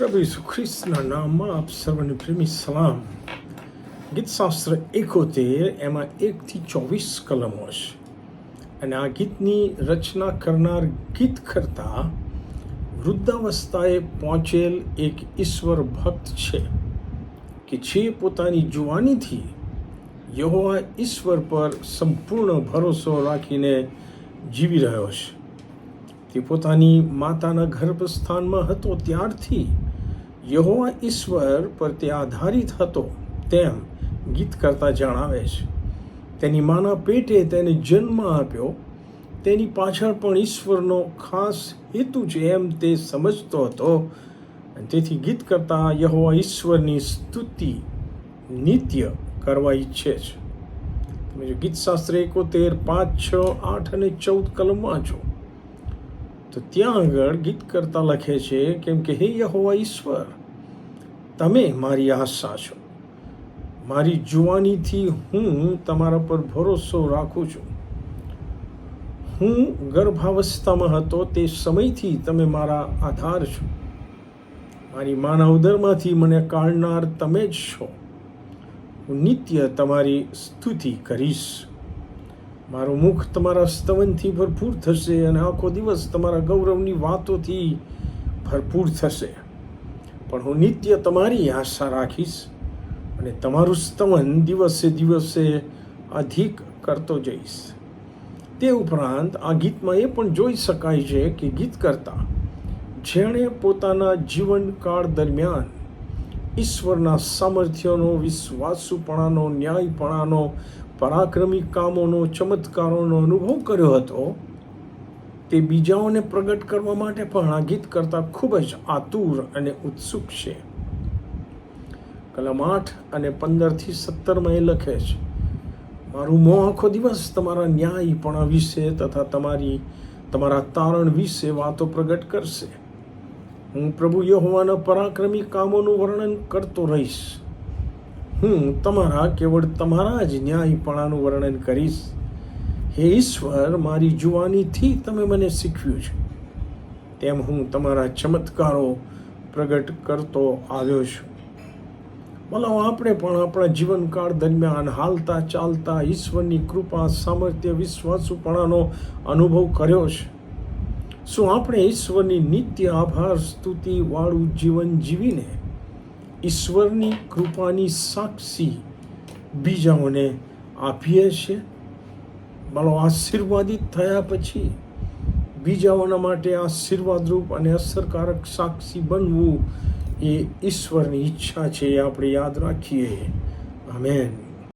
પ્રભુ ઈસુ ખ્રિસ્તના નામમાં આપ સર્વને પ્રેમી સલામ. ગીતશાસ્ત્ર 71 એમાં 1-24 કલમો છે અને આ ગીતની રચના કરનાર ગીતકર્તા વૃદ્ધાવસ્થાએ પહોંચેલ એક ઈશ્વર ભક્ત છે કે જે પોતાની જુવાનીથી યહોવા ઈશ્વર પર સંપૂર્ણ ભરોસો રાખીને જીવી રહ્યો છે. તે પોતાની માતાના ગર્ભસ્થાનમાં હતો ત્યારથી યહોવા ઈશ્વર પર તે આધારિત હતો તેમ ગીતકર્તા જણાવે છે. તેની માના પેટે તેને જન્મ આપ્યો, તેની પાછળ પણ ઈશ્વરનો ખાસ હેતુ છે એમ તે સમજતો હતો. તેથી ગીતકર્તા યહોવા ઈશ્વરની સ્તુતિ નિત્ય કરવા ઈચ્છે છે. તમે જો ગીતશાસ્ત્ર 71, 5, 6, 8 અને 14 કલમ વાંચો તો ત્યાં આગળ ગીતકર્તા લખે છે કેમ કે હે યહોવા ઈશ્વર, તમે મારી આશા છો. મારી જુવાનીથી હું તમારા પર ભરોસો રાખું છું. હું ગર્ભાવસ્થામાં હતો તે સમયથી તમે મારા આધાર છો. મારી માના ઉદરમાંથી મને કાઢનાર તમે જ છો. હું નિત્ય તમારી સ્તુતિ કરીશ. મારું મુખ તમારા સ્તવનથી ભરપૂર થશે અને આખો દિવસ તમારા ગૌરવની વાતોથી ભરપૂર થશે. પણ હું નિત્ય તમારી આશા રાખીશ અને તમારું સ્તવન દિવસે દિવસે અધિક કરતો જઈશ. તે ઉપરાંત આ ગીતમાં એ પણ જોઈ શકાય છે કે ગીતકર્તા જેણે પોતાના જીવનકાળ દરમિયાન ઈશ્વરના સામર્થ્યનો, વિશ્વાસુપણાનો, ન્યાયપણાનો, પરાક્રમી કામોનો, ચમત્કારોનો અનુભવ કર્યો હતો, તે બીજાઓને પ્રગટ કરવા માટે પણ આ ગીતકર્તા ખૂબ જ આતુર અને ઉત્સુક છે. કલમ 8 અને 15-17 એ લખે છે, મારું મોં આખો દિવસ તમારા ન્યાયપણા વિશે તથા તમારા તારણ વિશે વાતો પ્રગટ કરશે. હું પ્રભુ યહોવાના પરાક્રમી કામોનું વર્ણન કરતો રહીશ. હું કેવળ તમારા જ ન્યાયપણાનું વર્ણન કરીશ. હે ઈશ્વર, મારી જુવાનીથી તમે મને શીખવ્યું છે તેમ હું તમારા ચમત્કારો પ્રગટ કરતો આવ્યો છું. ભલા આપણે પણ આપણા જીવનકાળ દરમિયાન હાલતા ચાલતા ઈશ્વરની કૃપા, સામર્થ્ય, વિશ્વાસુપણાનો અનુભવ કર્યો છે. શું આપણે ઈશ્વરની નિત્ય આભાર સ્તુતિ વાળું જીવન જીવીને ઈશ્વરની કૃપાની સાક્ષી બીજાઓને આપીએ છીએ? ભલો આશીર્વાદિત થયા પછી બીજાઓના માટે આશીર્વાદરૂપ અને અસરકારક સાક્ષી બનવું એ ઈશ્વરની ઈચ્છા છે. આપણે યાદ રાખીએ. આમેન.